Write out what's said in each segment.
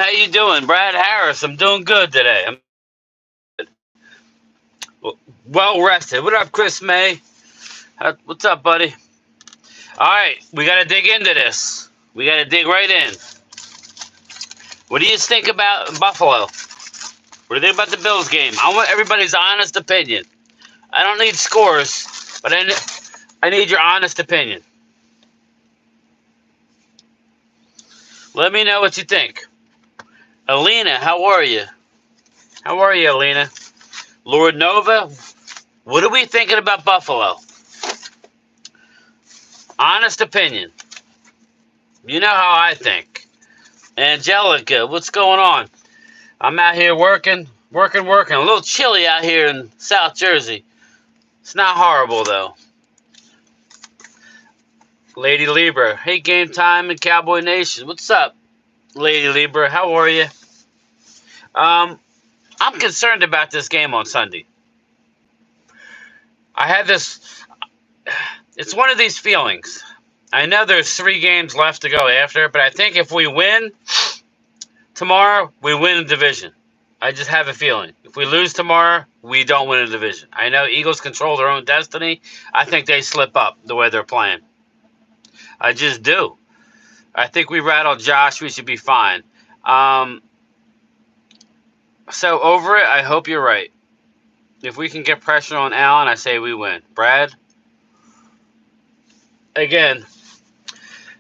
How you doing, Brad Harris? I'm doing good today. I'm well rested. What up, Chris May? What's up, buddy? All right, we got to dig into this. We got to dig right in. What do you think about Buffalo? What do you think about the Bills game? I want everybody's honest opinion. I don't need scores, but I need your honest opinion. Let me know what you think. Alina, how are you? How are you, Alina? Lord Nova, what are we thinking about Buffalo? Honest opinion. You know how I think. Angelica, what's going on? I'm out here working. A little chilly out here in South Jersey. It's not horrible, though. Lady Libra, hey, game time and Cowboy Nation. What's up, Lady Libra? How are you? I'm concerned about this game on Sunday. I had this. It's one of these feelings. I know there's 3 games left to go after, but I think if we win tomorrow, we win the division. I just have a feeling. If we lose tomorrow, we don't win the division. I know Eagles control their own destiny. I think they slip up the way they're playing. I just do. I think we rattle Josh. We should be fine. So over it, I hope you're right. If we can get pressure on Allen, I say we win. Brad? Again,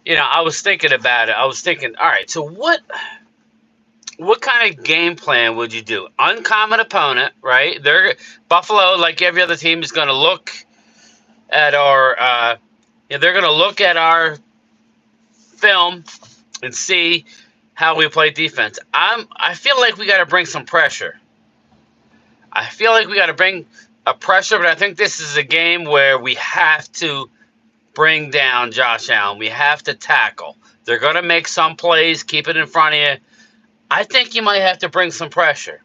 I was thinking about it. I was thinking, all right, so what kind of game plan would you do? Uncommon opponent, right? Buffalo, like every other team, is going to look at our they're going to look at our film and see how we play defense. I feel like we got to bring some pressure. I feel like we got to bring a pressure, but I think this is a game where we have to bring down Josh Allen. We have to tackle. They're going to make some plays, keep it in front of you. I think you might have to bring some pressure.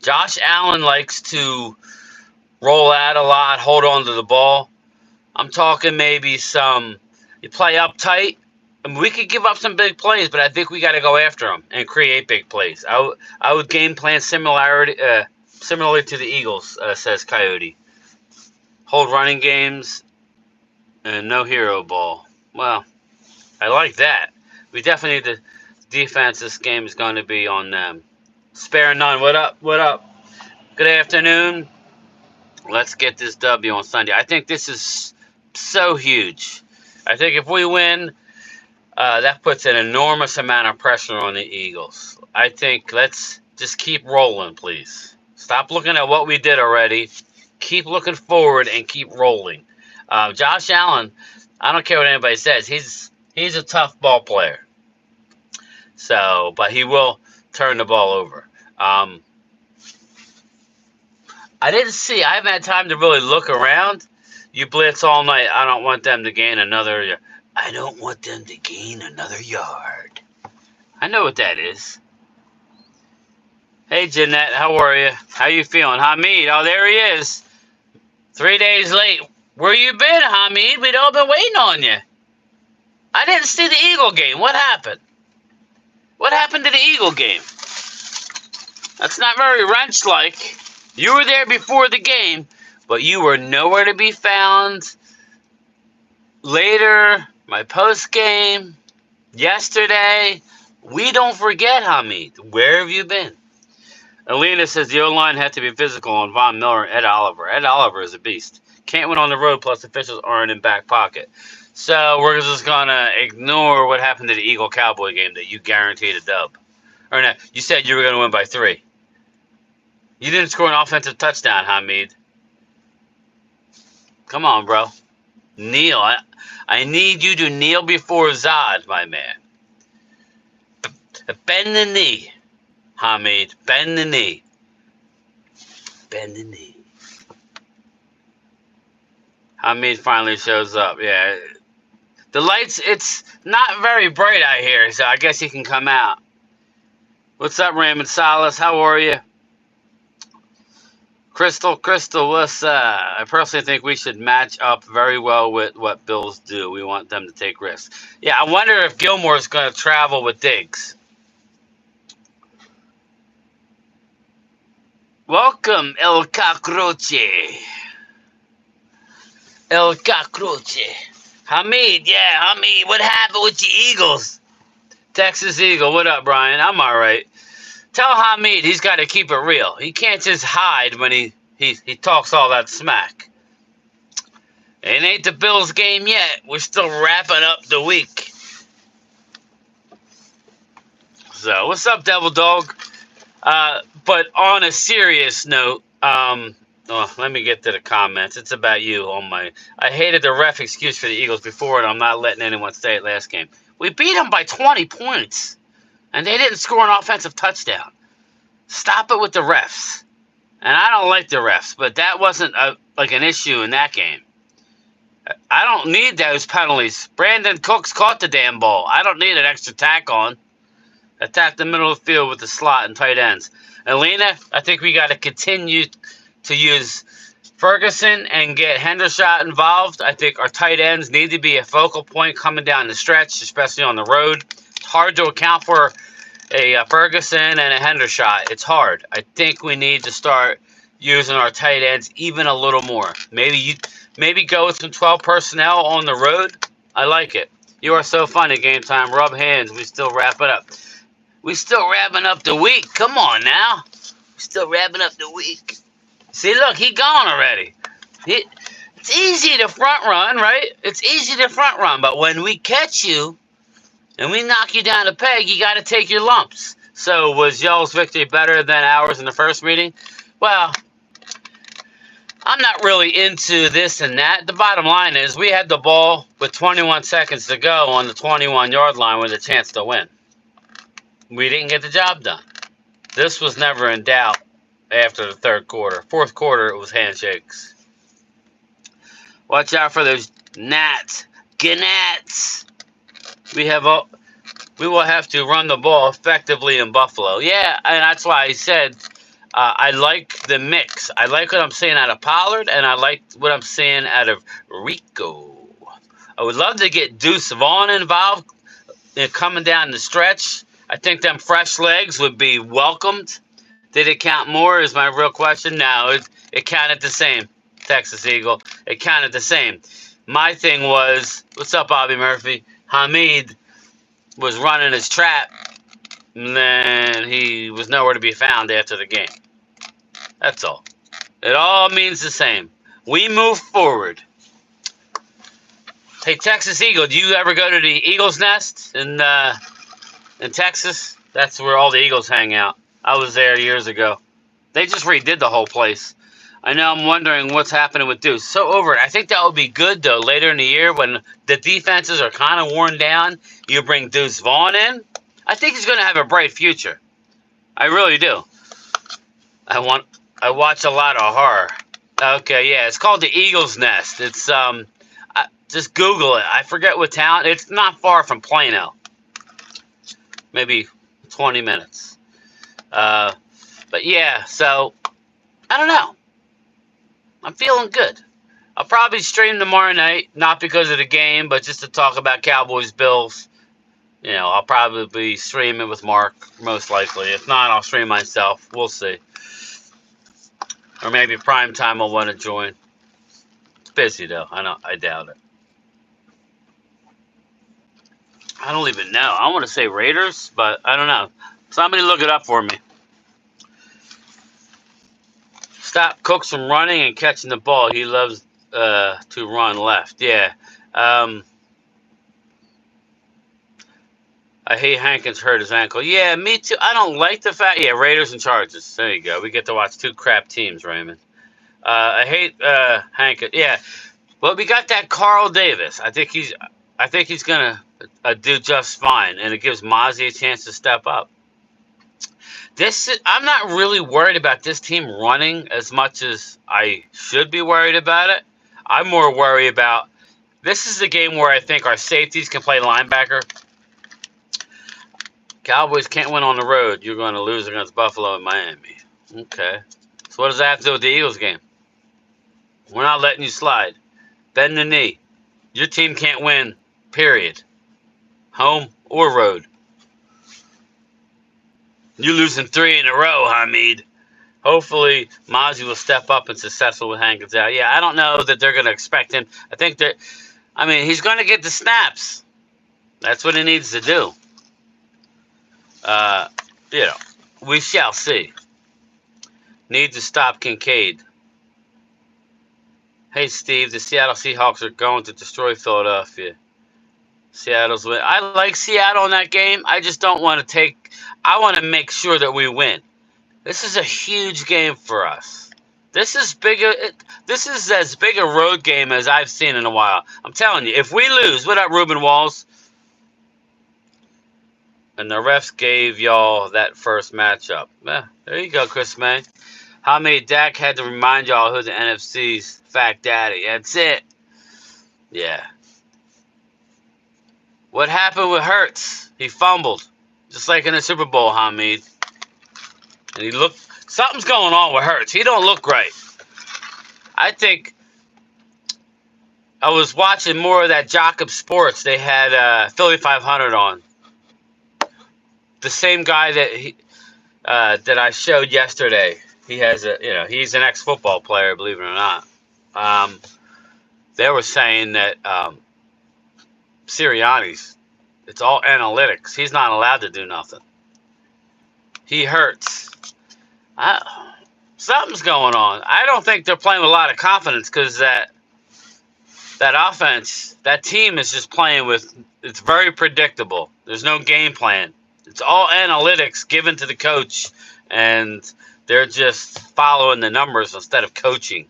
Josh Allen likes to roll out a lot, hold on to the ball. I'm talking maybe you play up tight. I mean, we could give up some big plays, but I think we got to go after them and create big plays. I would game plan similarly to the Eagles, says Coyote. Hold running games and no hero ball. Well, I like that. We definitely need the defense. This game is going to be on them. Spare none. What up? What up? Good afternoon. Let's get this W on Sunday. I think this is so huge. I think if we win, that puts an enormous amount of pressure on the Eagles. I think let's just keep rolling, please. Stop looking at what we did already. Keep looking forward and keep rolling. Josh Allen, I don't care what anybody says. He's a tough ball player. So, but he will turn the ball over. I haven't had time to really look around. You blitz all night. I don't want them to gain another. I don't want them to gain another yard. I know what that is. Hey, Jeanette, how are you? How you feeling? Hamid, oh, there he is. 3 days late. Where you been, Hamid? We'd all been waiting on you. I didn't see the Eagle game. What happened? What happened to the Eagle game? That's not very wrench-like. You were there before the game, but you were nowhere to be found. Later, my post-game, yesterday, we don't forget, Hamid. Where have you been? Alina says the O-line had to be physical on Von Miller and Ed Oliver. Ed Oliver is a beast. Can't win on the road, plus officials aren't in back pocket. So we're just going to ignore what happened to the Eagle-Cowboy game that you guaranteed a dub. Or no, you said you were going to win by 3. You didn't score an offensive touchdown, Hamid. Come on, bro. Kneel. I need you to kneel before Zod, my man. Bend the knee, Hamid. Bend the knee. Bend the knee. Hamid finally shows up. Yeah. The lights, it's not very bright out here, so I guess he can come out. What's up, Raymond Salas? How are you? Crystal, what's I personally think we should match up very well with what Bills do. We want them to take risks. Yeah, I wonder if Gilmore's going to travel with Diggs. Welcome, El Cockroche. El Cockroche. Hamid, yeah, Hamid. What happened with the Eagles? Texas Eagle, what up, Brian? I'm all right. Tell Hamid he's got to keep it real. He can't just hide when he talks all that smack. It ain't the Bills game yet. We're still wrapping up the week. So, what's up, Devil Dog? But on a serious note, let me get to the comments. It's about you on my. I hated the ref excuse for the Eagles before, and I'm not letting anyone say it last game. We beat them by 20 points, and they didn't score an offensive touchdown. Stop it with the refs. And I don't like the refs, but that wasn't like an issue in that game. I don't need those penalties. Brandon Cooks caught the damn ball. I don't need an extra tack on. Attack the middle of the field with the slot and tight ends. Alina, I think we got to continue to use Ferguson and get Hendershot involved. I think our tight ends need to be a focal point coming down the stretch, especially on the road. It's hard to account for a Ferguson and a Hendershot. It's hard. I think we need to start using our tight ends even a little more. Maybe go with some 12 personnel on the road. I like it. You are so funny, Game Time. Rub hands. We still wrap it up. We still wrapping up the week. Come on now. We still wrapping up the week. See, look, he gone already. It's easy to front run, right? It's easy to front run, but when we catch you and we knock you down a peg, you got to take your lumps. So was y'all's victory better than ours in the first meeting? Well, I'm not really into this and that. The bottom line is we had the ball with 21 seconds to go on the 21-yard line with a chance to win. We didn't get the job done. This was never in doubt after the third quarter. Fourth quarter, it was handshakes. Watch out for those gnats. Gnats. We will have to run the ball effectively in Buffalo. Yeah, and that's why I said I like the mix. I like what I'm seeing out of Pollard, and I like what I'm seeing out of Rico. I would love to get Deuce Vaughn involved coming down the stretch. I think them fresh legs would be welcomed. Did it count more is my real question. No, it counted the same, Texas Eagle. It counted the same. My thing was, what's up, Bobby Murphy? Hamid was running his trap, and then he was nowhere to be found after the game. That's all. It all means the same. We move forward. Hey, Texas Eagle, do you ever go to the Eagle's Nest in Texas? That's where all the Eagles hang out. I was there years ago. They just redid the whole place. I know I'm wondering what's happening with Deuce. So over it. I think that would be good, though, later in the year when the defenses are kind of worn down. You bring Deuce Vaughn in. I think he's going to have a bright future. I really do. I watch a lot of horror. Okay, yeah, it's called the Eagle's Nest. It's just Google it. I forget what town. It's not far from Plano. Maybe 20 minutes. But yeah, so I don't know. I'm feeling good. I'll probably stream tomorrow night, not because of the game, but just to talk about Cowboys Bills. You know, I'll probably be streaming with Mark, most likely. If not, I'll stream myself. We'll see. Or maybe Primetime will want to join. It's busy though. I doubt it. I don't even know. I want to say Raiders, but I don't know. Somebody look it up for me. Stop Cooks from running and catching the ball. He loves to run left. Yeah. I hate Hankins hurt his ankle. Yeah, me too. I don't like the fact. Yeah, Raiders and Chargers. There you go. We get to watch two crap teams, Raymond. I hate Hankins. Yeah. Well, we got that Carl Davis. I think he's gonna do just fine, and it gives Mozzie a chance to step up. I'm not really worried about this team running as much as I should be worried about it. I'm more worried about this is the game where I think our safeties can play linebacker. Cowboys can't win on the road. You're going to lose against Buffalo and Miami. Okay. So what does that have to do with the Eagles game? We're not letting you slide. Bend the knee. Your team can't win, period. Home or road. You're losing 3 in a row, Hamid. Hopefully, Mozzie will step up and successful with Hank Gonzalez. Yeah, I don't know that they're going to expect him. I think that, I mean, he's going to get the snaps. That's what he needs to do. Uh, you know, we shall see. Need to stop Kincaid. Hey, Steve, the Seattle Seahawks are going to destroy Philadelphia. Seattle's win. I like Seattle in that game. I just don't want to take. I want to make sure that we win. This is a huge game for us. This is bigger. This is as big a road game as I've seen in a while. I'm telling you, if we lose, what up, Ruben Walls? And the refs gave y'all that first matchup. There you go, Chris May. How many Dak had to remind y'all who the NFC's fat daddy? That's it. Yeah. What happened with Hurts? He fumbled, just like in the Super Bowl, Hamid. And he looked. Something's going on with Hurts. He don't look right. I think I was watching more of that Jacob Sports. They had Philly 500 on. The same guy that I showed yesterday. He has he's an ex-football player, believe it or not. They were saying that Sirianni's, it's all analytics. He's not allowed to do nothing. He hurts. Something's going on. I don't think they're playing with a lot of confidence because that offense, that team is just playing with, it's very predictable. There's no game plan. It's all analytics given to the coach, and they're just following the numbers instead of coaching.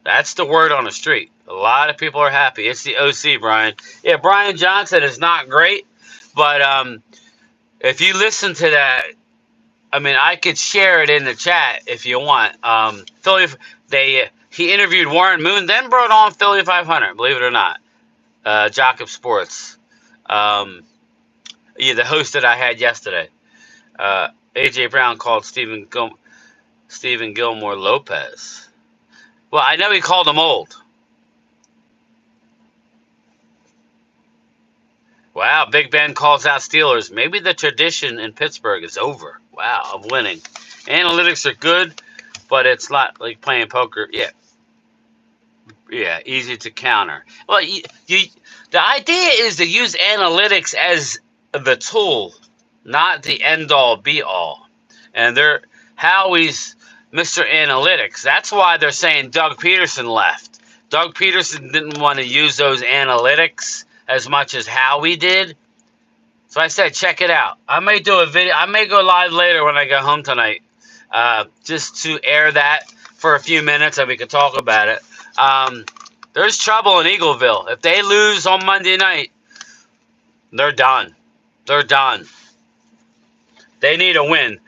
That's the word on the street. A lot of people are happy. It's the OC, Brian. Yeah, Brian Johnson is not great, but if you listen to that, I mean, I could share it in the chat if you want. He interviewed Warren Moon, then brought on Philly 500, believe it or not. Jacob Sports. The host that I had yesterday. AJ Brown called Stephen Gilmore Lopez. Well, I know he called him old. Wow, Big Ben calls out Steelers. Maybe the tradition in Pittsburgh is over. Wow, of winning. Analytics are good, but it's not like playing poker. Yeah, easy to counter. Well, the idea is to use analytics as the tool, not the end-all, be-all. And Howie's Mr. Analytics. That's why they're saying Doug Peterson left. Doug Peterson didn't want to use those analytics as much as Howie did. So I said, check it out. I may do a video. I may go live later when I go home tonight, just to air that for a few minutes and we can talk about it. There's trouble in Eagleville. If they lose on Monday night, they're done. They're done. They need a win.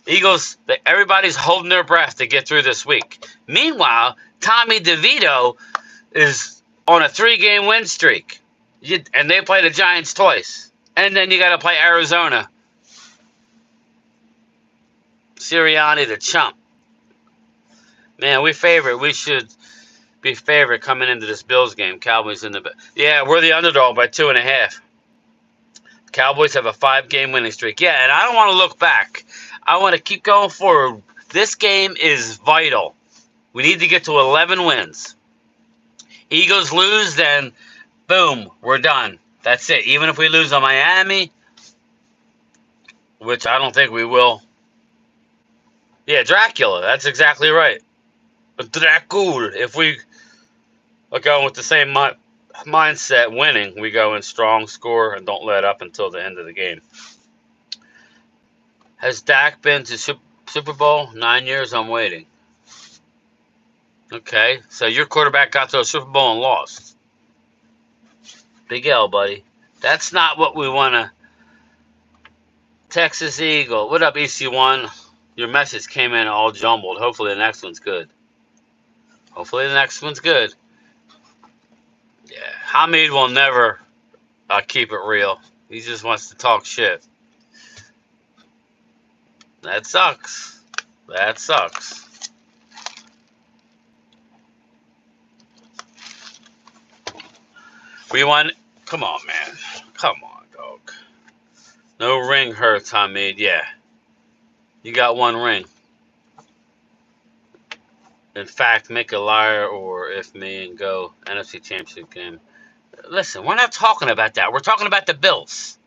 Eagles, everybody's holding their breath to get through this week. Meanwhile, Tommy DeVito is on a 3-game win streak. And they play the Giants twice. And then you got to play Arizona. Sirianni, the chump. Man, we should be favorite coming into this Bills game. Cowboys in the... Yeah, we're the underdog by 2.5. Cowboys have a 5-game winning streak. Yeah, and I don't want to look back. I want to keep going forward. This game is vital. We need to get to 11 wins. Eagles lose, then boom, we're done. That's it. Even if we lose on Miami, which I don't think we will. Yeah, Dracula. That's exactly right. Dracula. If we are going with the same mindset, winning, we go in strong, score, and don't let up until the end of the game. Has Dak been to Super Bowl? 9 years, I'm waiting. Okay, so your quarterback got to a Super Bowl and lost. Big L, buddy. That's not what we want to... Texas Eagle. What up, EC1? Your message came in all jumbled. Hopefully the next one's good. Hopefully the next one's good. Yeah, Hamid will never keep it real. He just wants to talk shit. That sucks. That sucks. We won. Come on, man. Come on, dog. No ring hurts, Hamid. Yeah. You got one ring. in fact, make a liar or if me and go NFC Championship game. Listen, we're not talking about that. We're talking about the Bills.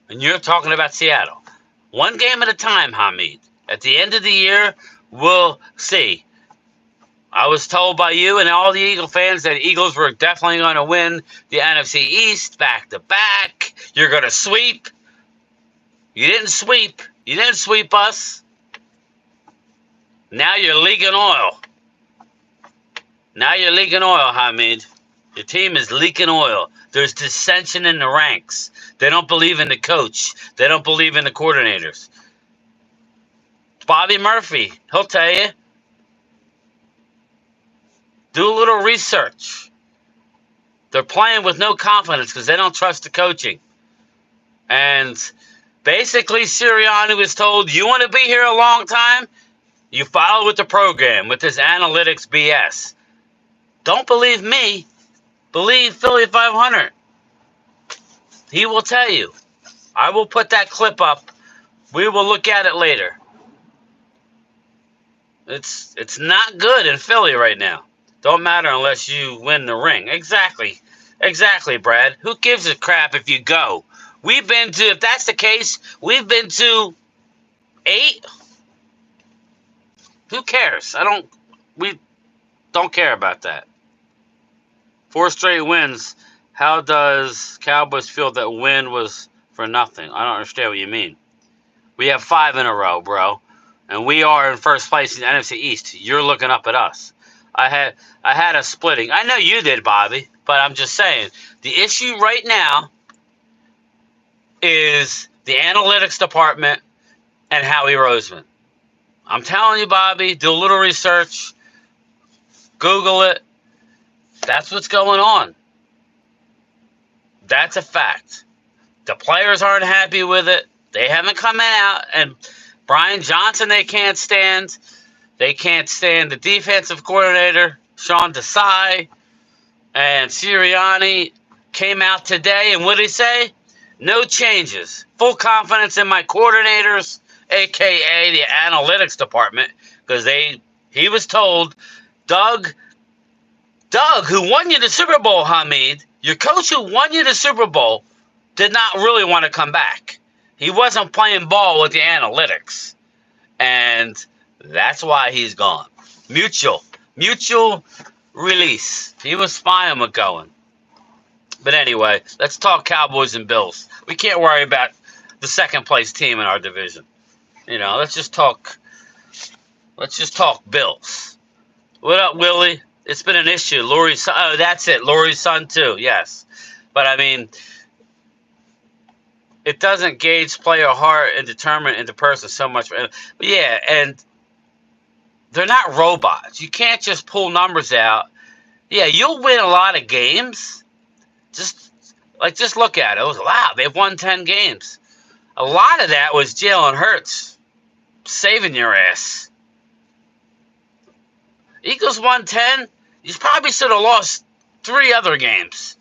And you're talking about Seattle. One game at a time, Hamid. At the end of the year, we'll see. I was told by you and all the Eagle fans that Eagles were definitely going to win the NFC East back to back. You're going to sweep. You didn't sweep. You didn't sweep us. Now you're leaking oil. Now you're leaking oil, Hamid. Your team is leaking oil. There's dissension in the ranks. They don't believe in the coach. They don't believe in the coordinators. Bobby Murphy, he'll tell you. Do a little research. They're playing with no confidence because they don't trust the coaching. And basically, Sirianni was told, you want to be here a long time? You follow with the program, with this analytics BS. Don't believe me. Believe Philly 500. He will tell you. I will put that clip up. We will look at it later. It's not good in Philly right now. Don't matter unless you win the ring. Exactly. Exactly, Brad. Who gives a crap if you go? We've been to, if that's the case, we've been to 8. Who cares? We don't care about that. 4 straight wins. How does Cowboys feel that win was for nothing? I don't understand what you mean. We have 5 in a row, bro. And we are in first place in the NFC East. You're looking up at us. I had a splitting. I know you did, Bobby, but I'm just saying the issue right now is the analytics department and Howie Roseman. I'm telling you, Bobby, do a little research. Google it. That's what's going on. That's a fact. The players aren't happy with it. They haven't come out. And Brian Johnson, they can't stand. They can't stand the defensive coordinator, Sean Desai. And Sirianni came out today, and what did he say? No changes. Full confidence in my coordinators, a.k.a. the analytics department, because he was told, Doug, who won you the Super Bowl, Hamid, your coach who won you the Super Bowl, did not really want to come back. He wasn't playing ball with the analytics. And that's why he's gone. Mutual release. He was fine with going. But anyway, let's talk Cowboys and Bills. We can't worry about the second place team in our division. Let's just talk Bills. What up, Willie? It's been an issue. Lori's son. Oh, that's it. Lori's son too. Yes. But I mean, it doesn't gauge player heart and determine into person so much. But yeah, and they're not robots. You can't just pull numbers out. Yeah, you'll win a lot of games. Just look at it. Wow, they've won 10 games. A lot of that was Jalen Hurts saving your ass. Eagles won 10. You probably should have lost 3 other games.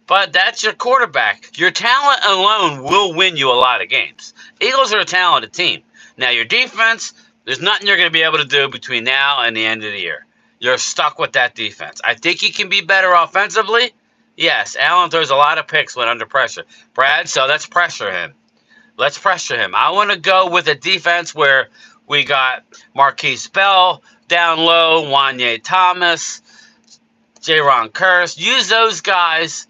But that's your quarterback. Your talent alone will win you a lot of games. Eagles are a talented team. Now, your defense, there's nothing you're going to be able to do between now and the end of the year. You're stuck with that defense. I think he can be better offensively. Yes, Allen throws a lot of picks when under pressure. Brad, so let's pressure him. Let's pressure him. I want to go with a defense where we got Marquise Bell down low, Wanye Thomas, Jaron Kearse. Use those guys.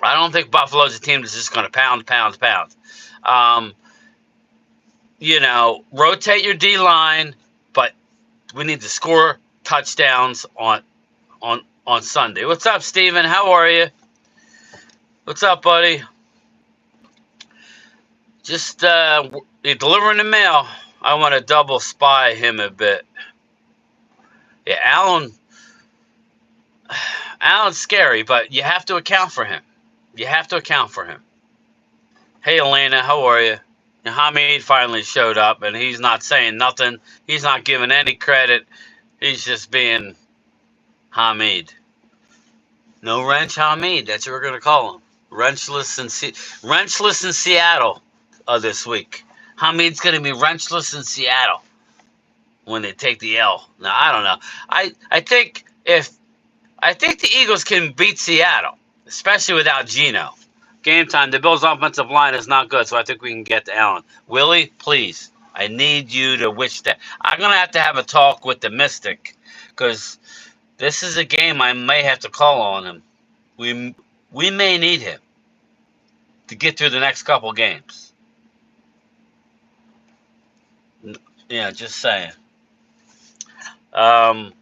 I don't think Buffalo's a team that's just going to pound. Rotate your D-line, but we need to score touchdowns on Sunday. What's up, Steven? How are you? What's up, buddy? Just delivering the mail. I want to double spy him a bit. Yeah, Allen's scary, but you have to account for him. Hey, Elena, how are you? And Hamid finally showed up, and he's not saying nothing. He's not giving any credit. He's just being Hamid. No wrench Hamid. That's what we're going to call him. Wrenchless in Seattle this week. Hamid's going to be wrenchless in Seattle. when they take the L. No, I don't know. I think the Eagles can beat Seattle, especially without Geno. Game time. The Bills' offensive line is not good, so I think we can get to Allen. Willie, please, I need you to wish that. I'm gonna have a talk with the Mystic, because this is a game I may have to call on him. We we may need him to get through the next couple games. Yeah, just saying. Um,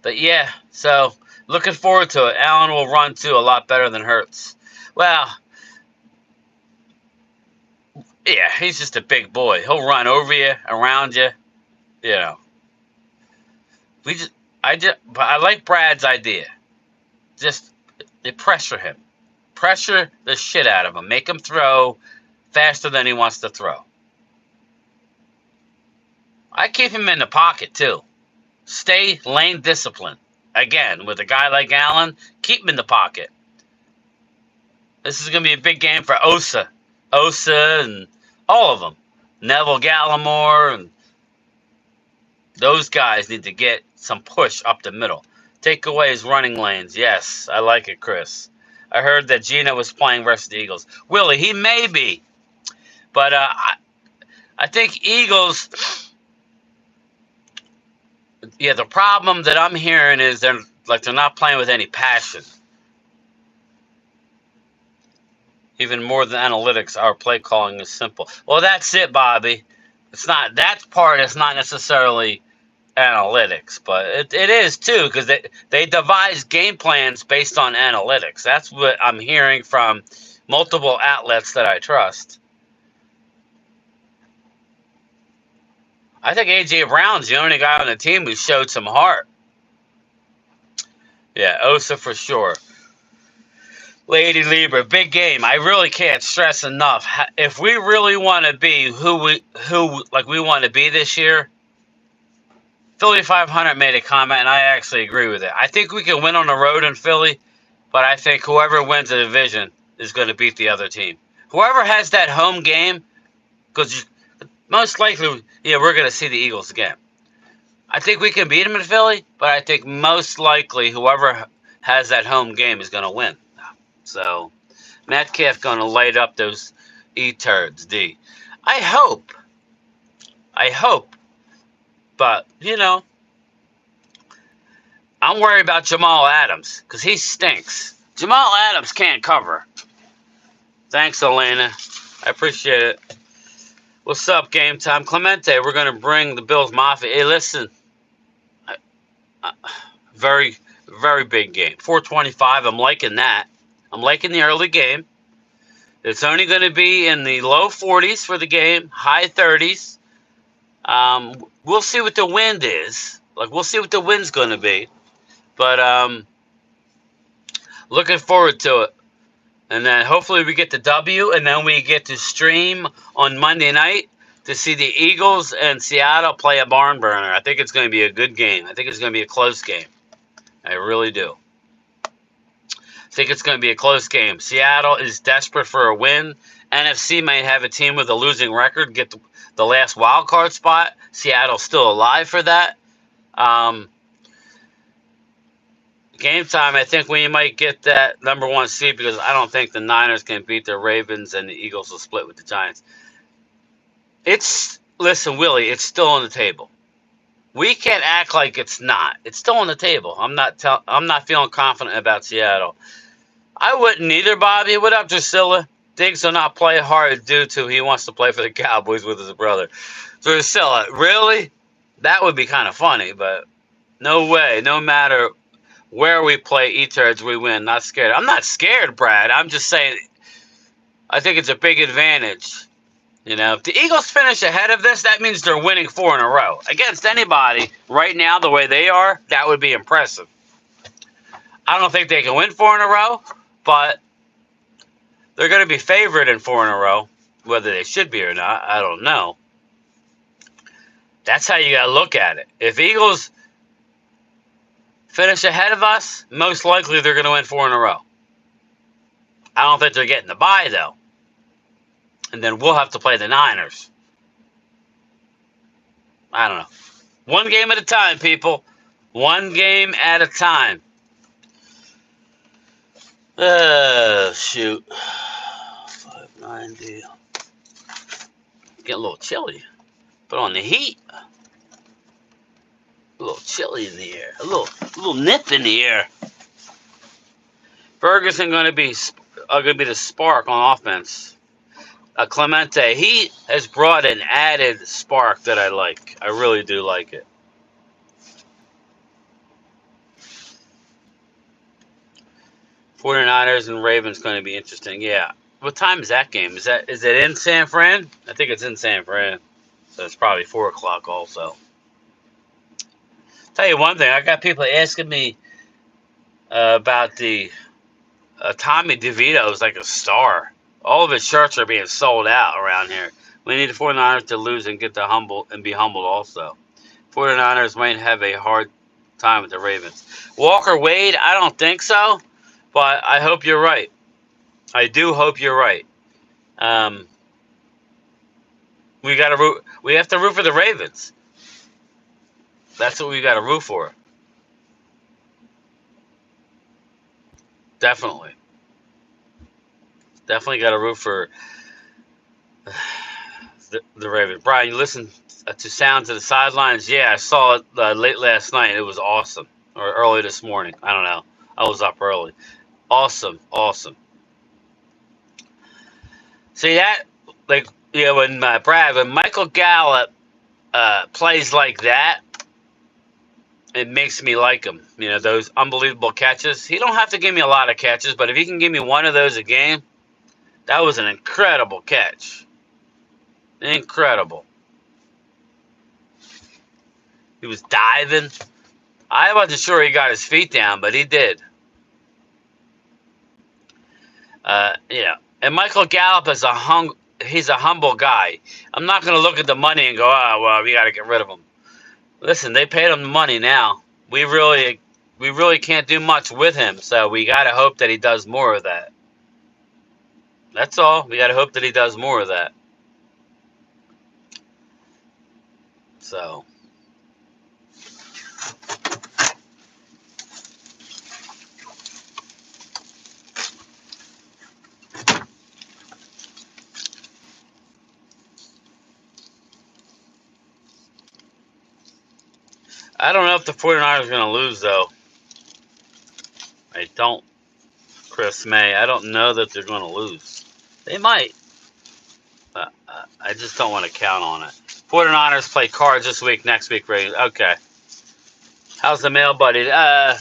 but yeah, so looking forward to it. Allen will run too a lot better than Hurts. Well, yeah, he's just a big boy. He'll run over you, around you. You know, but I like Brad's idea. Just they pressure him, pressure the shit out of him, make him throw faster than he wants to throw. I keep him in the pocket too. Stay lane discipline. Again, with a guy like Allen, keep him in the pocket. This is going to be a big game for Osa, and all of them. Neville Gallimore, and those guys need to get some push up the middle. Take away his running lanes. Yes, I like it, Chris. I heard that Geno was playing versus the Eagles. Willie, he may be. But I think Eagles... Yeah, the problem that I'm hearing is they're not playing with any passion. Even more than analytics, our play calling is simple. Well, that's it, Bobby. It's not that part. It's not necessarily analytics, but it is too, because they devise game plans based on analytics. That's what I'm hearing from multiple outlets that I trust. I think A.J. Brown's the only guy on the team who showed some heart. Yeah, Osa for sure. Lady Lieber, big game. I really can't stress enough. If we really want to be who we want to be this year, Philly 500 made a comment, and I actually agree with it. I think we can win on the road in Philly, but I think whoever wins the division is going to beat the other team. Whoever has that home game, because most likely, yeah, we're going to see the Eagles again. I think we can beat them in Philly, but I think most likely whoever has that home game is going to win. So, Metcalf going to light up those E-turds, D. I hope. But, I'm worried about Jamal Adams, because he stinks. Jamal Adams can't cover. Thanks, Elena. I appreciate it. What's up, Game Time? Clemente, we're going to bring the Bills Mafia. Hey, listen. Very, very big game. 425, I'm liking that. I'm liking the early game. It's only going to be in the low 40s for the game, high 30s. We'll see what the wind is. We'll see what the wind's going to be. But looking forward to it. And then hopefully we get the W, and then we get to stream on Monday night to see the Eagles and Seattle play a barn burner. I think it's going to be a good game. I think it's going to be a close game. I really do. I think it's going to be a close game. Seattle is desperate for a win. NFC might have a team with a losing record get the last wild card spot. Seattle's still alive for that. Game time, I think we might get that number one seed, because I don't think the Niners can beat the Ravens and the Eagles will split with the Giants. Listen, Willie, it's still on the table. We can't act like it's not. It's still on the table. I'm not feeling confident about Seattle. I wouldn't either, Bobby. What up, Drusilla? Diggs will not play hard due to he wants to play for the Cowboys with his brother. Drusilla, really? That would be kind of funny, but no way. No matter where we play E-turds, we win. Not scared. I'm not scared, Brad. I'm just saying I think it's a big advantage. If the Eagles finish ahead of this, that means they're winning 4 in a row. Against anybody right now, the way they are, that would be impressive. I don't think they can win 4 in a row, but they're going to be favored in 4 in a row. Whether they should be or not, I don't know. That's how you got to look at it. If Eagles finish ahead of us, most likely they're going to win 4 in a row. I don't think they're getting the bye, though. And then we'll have to play the Niners. I don't know. One game at a time, people. One game at a time. Shoot. 590. Getting a little chilly. Put on the heat. A little chilly in the air. A little nip in the air. Ferguson going to be the spark on offense. Clemente, he has brought an added spark that I like. I really do like it. '49ers and Ravens going to be interesting. Yeah. What time is that game? Is it in San Fran? I think it's in San Fran. So it's probably 4 o'clock also. Tell you one thing, I got people asking me about the Tommy DeVito is like a star. All of his shirts are being sold out around here. We need the 49ers to lose and get the humble and be humbled also. 49ers might have a hard time with the Ravens. Walker Wade, I don't think so, but I hope you're right. I do hope you're right. We have to root for the Ravens. That's what we got to root for. Definitely got to root for the Ravens. Brian, you listen to Sound to the Sidelines? Yeah, I saw it late last night. It was awesome. Or early this morning. I don't know. I was up early. Awesome. See that? Like, when when Michael Gallup plays like that, it makes me like him. Those unbelievable catches. He don't have to give me a lot of catches, but if he can give me one of those a game, that was an incredible catch. Incredible. He was diving. I wasn't sure he got his feet down, but he did. And Michael Gallup is he's a humble guy. I'm not going to look at the money and go, oh, well, we got to get rid of him. Listen, they paid him the money now. We really can't do much with him, so we got to hope that he does more of that. That's all. We got to hope that he does more of that. So. I don't know if the 49ers are going to lose, though. I don't. Chris May, I don't know that they're going to lose. They might. I just don't want to count on it. 49ers play Cards this week, next week. Okay. How's the mail, buddy? Today,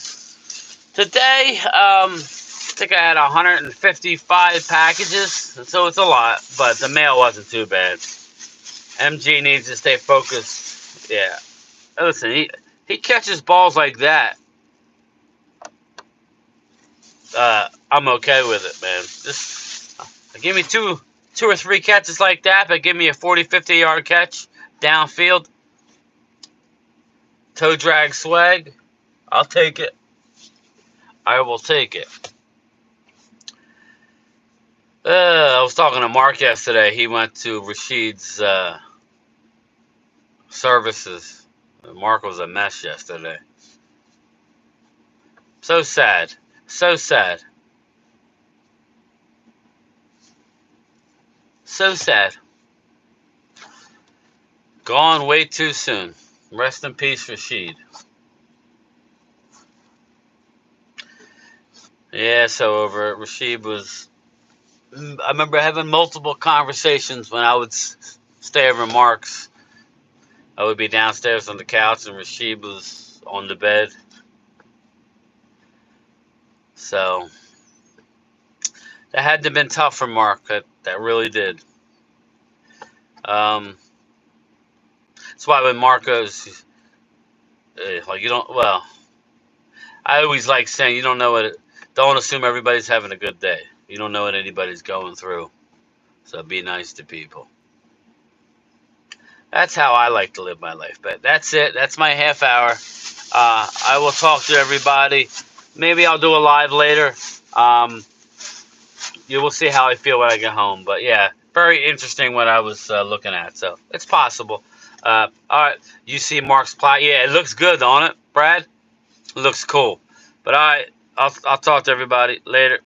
I think I had 155 packages, so it's a lot, but the mail wasn't too bad. MG needs to stay focused. Yeah. Listen, he catches balls like that. I'm okay with it, man. Just give me two or three catches like that, but give me a 40, 50-yard catch downfield. Toe drag swag. I'll take it. I will take it. I was talking to Mark yesterday. He went to Rashid's services. Mark was a mess yesterday. So sad. So sad. So sad. Gone way too soon. Rest in peace, Rashid. Yeah, so over at Rashid was... I remember having multiple conversations when I would stay over Mark's. I would be downstairs on the couch and Rashid was on the bed. So that had to have been tough for Mark. That really did. That's why when Mark goes, I always like saying don't assume everybody's having a good day. You don't know what anybody's going through. So be nice to people. That's how I like to live my life. But that's it. That's my half hour. I will talk to everybody. Maybe I'll do a live later. You will see how I feel when I get home. But yeah, very interesting what I was looking at. So it's possible. All right, you see Mark's plot. Yeah, it looks good, don't it, Brad? It looks cool. But all right, I'll talk to everybody later.